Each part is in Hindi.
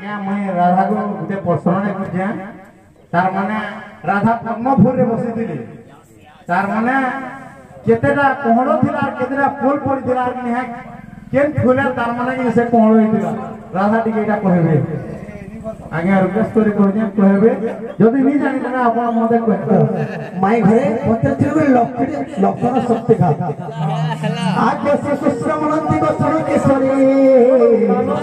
आज्ञा मैं राधा को गोटे प्रश्न बुझे तार माने राधा पद्मफूल रे बसिथिले तार माने केतेटा कोहड़ो थिला केतेटा फूल पड़िथिला निहा केन फूले तार माने कि से कोहड़ो हिथिला राधा टिकेटा कहबे आज्ञा रिक्वेस्ट करी कहबे जदि नहीं जानि ना आपण मते कह माई घरे पत्ते लक्षण शक्ति खा आज्ञा से सुश्रमणंती को सुनो केसरी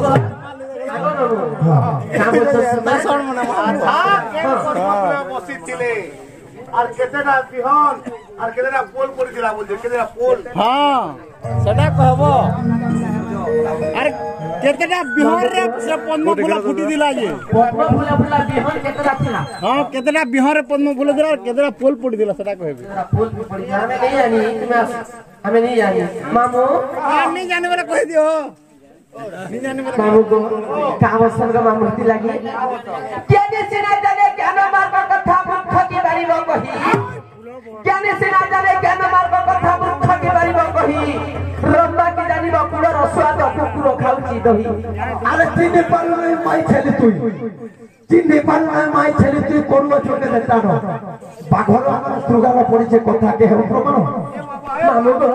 আর কেতেটা বিহন আর কেতেটা পোল পড়িছিলা বলছে কেতেটা পোল हां সেটা কহব আর কেতেটা বিহন রে সে পদ্ম ফুল ফুটি দিলা যে পদ্ম ফুল ফুলা বিহন কেতেটা ছিলা हां কেতেটা বিহন রে পদ্ম ফুল দিলা আর কেতেটা পোল পড়ি দিলা সেটা কহবে ফুল পড়ি আমি नहीं জানি তুমি আমি नहीं জানি মামু আমি জানি বলে কই দিও मामू को कामसन का मामूती लगी क्या ने सिना जाने क्या न मार का कथा मुख की बारी वो कही क्या ने सिना जाने क्या न मार का कथा मुख की बारी वो कही रंबा की जानी वो कुड़ा रसवाद कुकुरो खाउची दही अरे चिन्ह पाल में माई छेली तुई चिन्ह पाल में माई छेली तुई कोरुआ छोटे देता नो बाघर हमर सुगाला पड़ी छे कथा के हम प्रमाण मामू को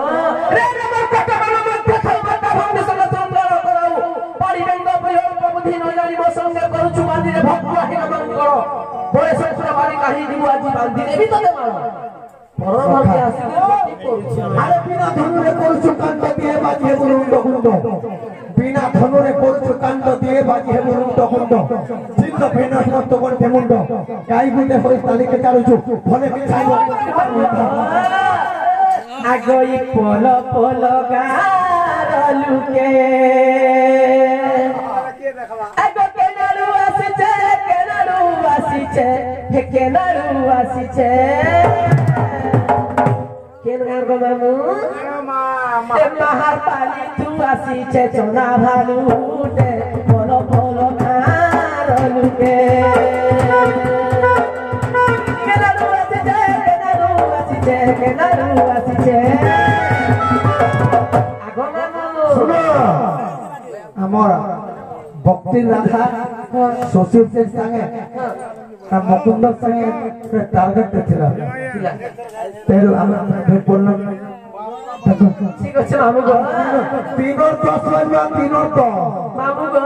रे नंबर कथा मामू प्रथम कथा हम संग चंद्र कराऊ पड़ी गंग प्रयोग प्रबुद्धि न जानी वो संग करू चुमादी रे भक्ति ही नमन करो बोले संस्कृत वाली कही दिबु आजी बांधी देवी तो दे मारो परम भक्ति आसी अरे बिना धनु रे कोरु कांड दिए बाजी हे मुरुंड गुंड बिना धनु रे कोरु कांड दिए बाजी हे मुरुंड गुंड चिन्ह फेना समस्त कोन मुंड काई गुते होई ताली के चालुछु भले बिछाइबो आगोई पोल पोल गारलुके आगो केनारू आसीचे हे केनारू आसीचे केन गार गो मामू ए महार पाली तू आसीचे चोना भालू दे पोल पोल गारलुके केनारू आसीचे केनारू आसीचे आगो मामू सुनो हमरा भक्ति राधा शशिर से संगे आ मुकुंद संगे टारगेट थिला तेल हम बोलना ठीक আছে মামু গো तीनों तो समझवा तीनों तो मामू गो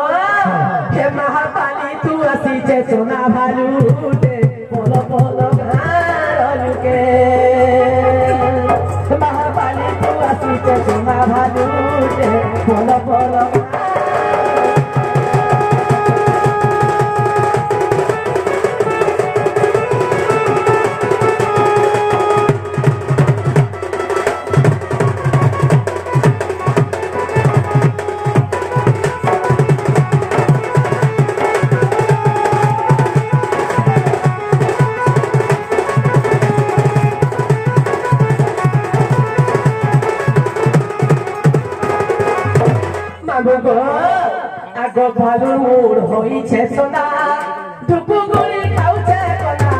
हे महापाली तू आसीचे सोना भालू दे पोलो पोलो घारलू के महापाली तू आसीचे सोना भालू दे पोलो पोलो गो आगो भालू मूड होई छे सोना दुकु गुली खाउछे कोना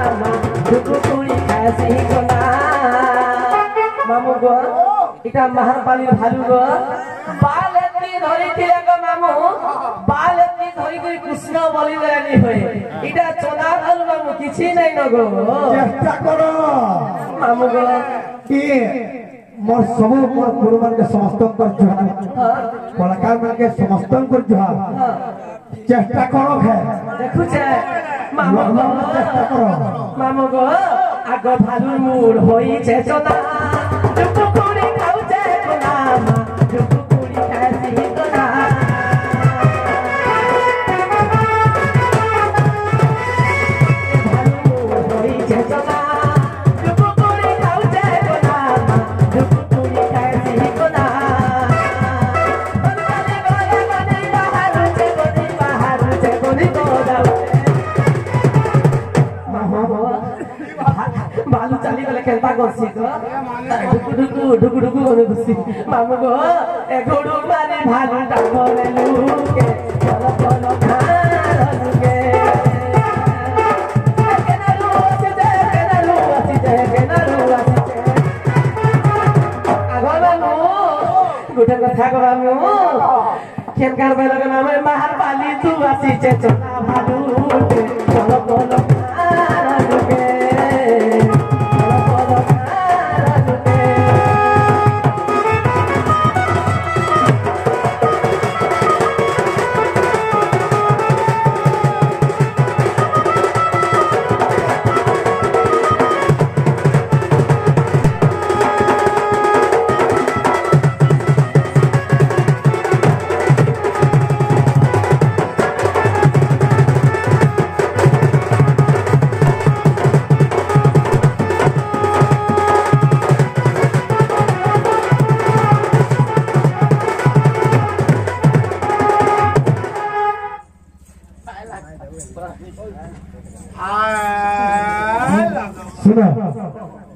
दुकु गुली खासी कोना मामू गो इटा महापाली भालू गो बालती धरि थिले गो मामू बालती धरि कोई कृष्ण बलि देरानी होय इटा चोला भालू मामू किछि नै न गो चेष्टा करो मामू गो कि मोर सब मोर गुरुमान के समस्त कर जुहा कलाकार मान के समस्त कर जुहा चेष्टा करो है देखु छे मामू गो चेष्टा करो मामू गो आगो भालू मूड होई छे सोना दुकु कुड़ी खाउछे कोना दुकु कुड़ी खासी कोना भालू मूड होई छे सोना दुकु कुड़ी खाउछे कोना दुकु कुड़ी खासी कोना बने बाहर छे कोनी कोदा बालू चाली गले खेलता करसी को डुकु डुकु गने बसी मामू गो ए घोड़ू माने भालू टांगले लुके चलो चलो खालुके केनारू आसी जे आगो मामू गुटे कथा को मामू केन गान पे लगन में बाहर वाली तू आसी चे चला भालू के चलो बोलो के सुनो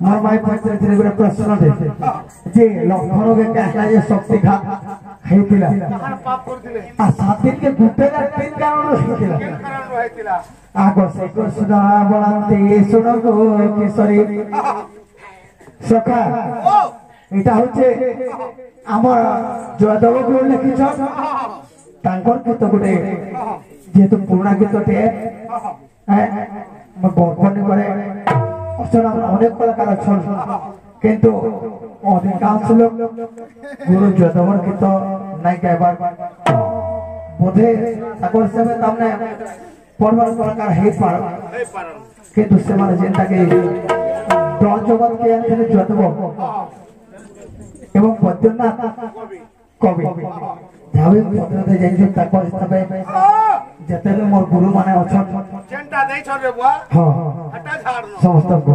मोर माई पत्र थे गोटे प्रश्न दे जे लखन के कहला जे शक्ति घात हेतिला आ सातिर के गुटेला तीन कारण हेतिला आगो से को सुना बोलते सुनो गो किशोरी सखा एटा होचे हमर जयदेव गुरु लिखिछ तांकर गीत गोटे जेहेतु पुराना गीतटे बर्फनी करे अनेक कलाकार अच्छा किंतु अधिकांश लोग गुरु जयदेवर गीत नहीं गाइबार बोधे हिसाब से पर्वत कलाकार किंतु से जेनटा के डन जगत के जयदेव एवं बद्रीनाथ कवि ध्यावे पत्रते जाइछो ताकर हिसाब जते मोर गुरु माने अछन जेनटा देइ छबे बुआ हां हटा झाड़ समस्त को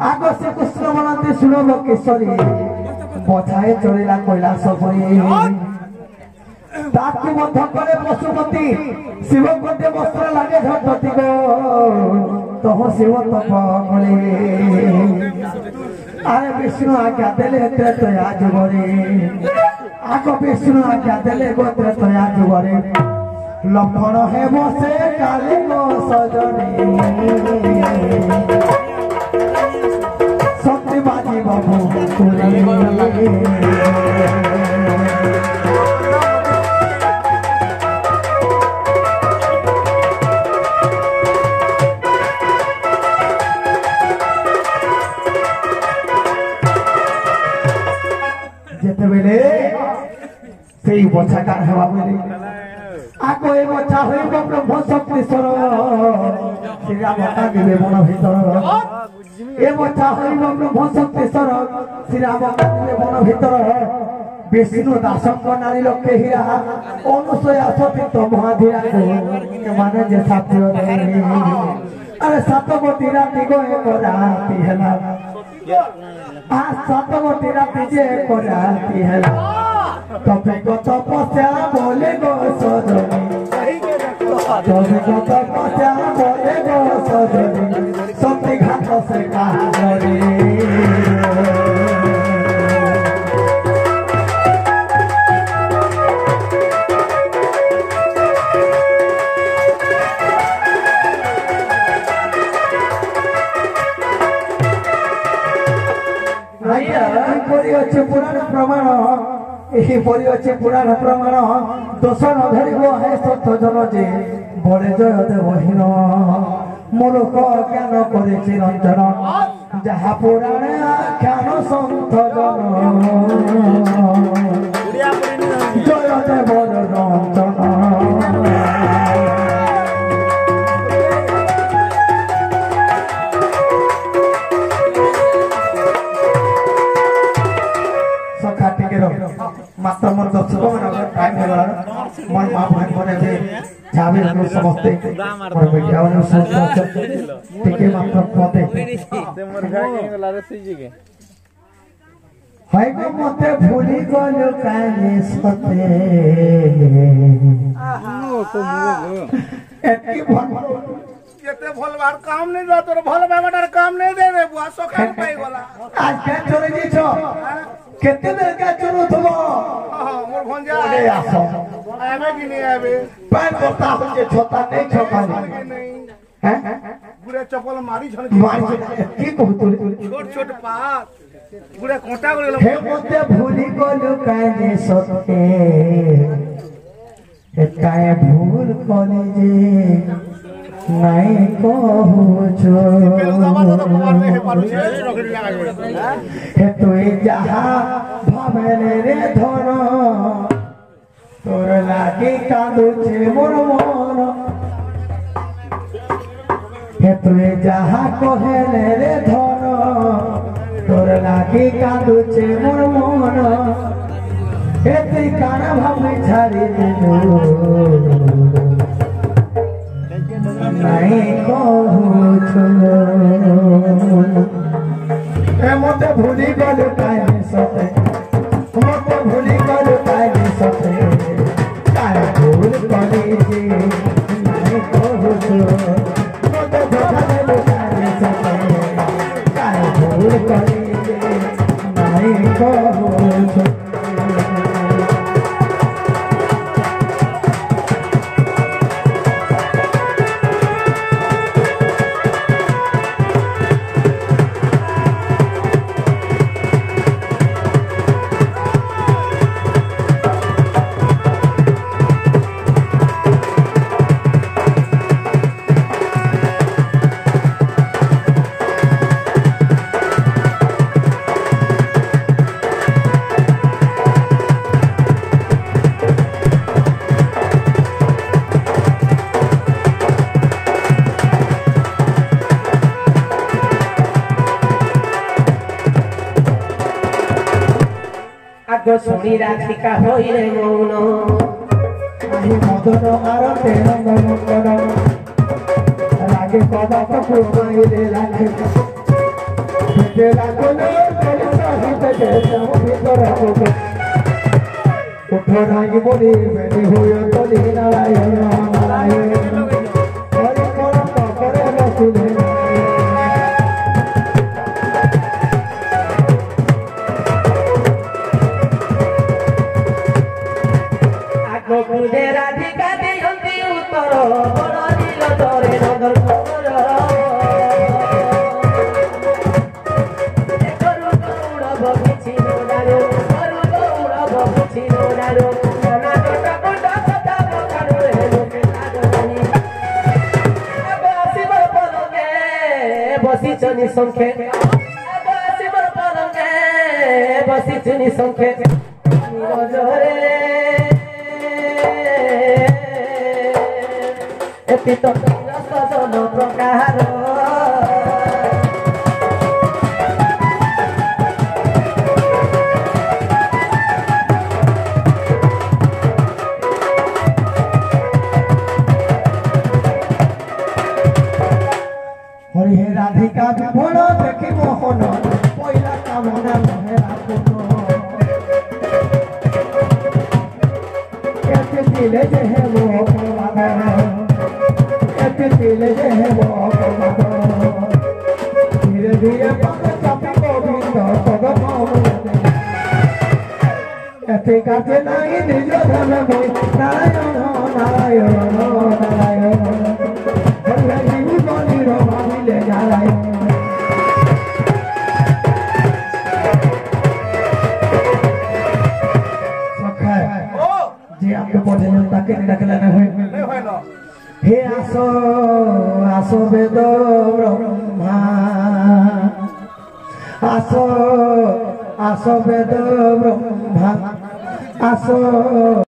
आगो से कृष्ण बनाते सुनो लोकेश्वरी बचाए चलेला कैलाश परी ताकि मध्य करे पशुपति शिव कोटे वस्त्र लागे झटति गो तह शिव तप करे अरे विष्णु आज्ञा देले त्रेतया जुगरे आगो विष्णु आज्ञा देले गोत्र त्रया जुगरे लखन है बसे काले को सजनी शक्ति बाजी बाबू जेते बेले सेई बछाकार हेबा बेले आको ए बच्चा होइब ब्रह्म शक्तिश्वर श्री राम का दिवे मन भीतर ए बच्चा होइब ब्रह्म शक्तिश्वर श्री राम का दिवे मन भीतर विष्णु दासक नारी लक्ष्य हीरा अनुसया सतीत महाधीरा को माने जे साथी अरे सातवती राति को एक राति हैला आ सातवती राति जे एक राति हैला तबे को तपस्या बोले गो सजनी तबे को तपस्या बोले गो सजनी शक्ति घात से कहा रे पुराण प्रमाण यही परी अच्छे पुराण प्रमाण दोष न धरिब हे सत जन जे बड़े जय देवहीन मूर्ख ज्ञान करे चिरंजन जहा पुराण आख्यान सन्थ जन जय देव रंजन मात्र मोर दर्शक टाइम हो मोर माँ भाई मैंने जावे समस्ते मोर बेटिया टिके मात्र पदे हाय गो मते भूली गलो काने सते एती भल केते भल बार काम नहीं जा तोर भल बाबाटार काम नहीं दे रे बुआ सखान पाई गला आज के चले जी छ केते बेर का चुनु थबो मोर भंजा ओडे आसो आबे कि नहीं आबे पैन करता हो जे छोटा नहीं छोकानी हैं बुरे चप्पल मारी छन मारी की कहू तू छोट छोट पात बुरे कोटा गलो हे मते भूली गलो काने सते एकाए भूल कली जे नहीं कहूछो हे तुई जहा भावेले रे धन तोर लागी कांदुछे मोर मन हे तुई जहा कहेले रे धन तोर लागी कांदुछे मोर मन हे तुई काना भावे छाड़ी दिलु नहीं कहूछो ए मते भूली गलु काहे सते मते भूली गलु काहे सते काहे भूल कली जे नहीं कहूछो मते धोखा देलु काहे सते काहे भूल कली जे नहीं कहूछो आगो सुनी राधिका होइले मौन आही मदन आरते नंदन रागे कदम कुमाइले राखे जे लागले कली सहित जे सब भीतर होगो उठो रागी बोली बेनी होयो तोली नारायण नारायण हरि करम करे रसुले गोकुले राधिका देहंती उत्तर बड़ नील तरे नगर कमल करू गौरव किछि नोडारो करू गौरव किछि नोडारो नाना टटा कोटा सदा बकारो हे लोके लागनी अब शिव पलंगे बसी चनी संखे अब शिव पलंगे बसी चनी संखे निरजरे पितो सजन प्रकार हरि हे राधिका विभोर देखी मोहन पहिला कामना मोहेरा पुन कैसे दिले जे है वो दिले जे है वो धीरे धीरे पग चापी गोविंद पग पावे एते काजे नहीं निज धन मोई नारायण नारायण नारायण हरि हरि बोली रो भाविले नारायण सखा जे आपके पढ़े ताके डकला न होय हे आसो आसो वेद ब्रह्मा आसो आसो वेद ब्रह्मा आसो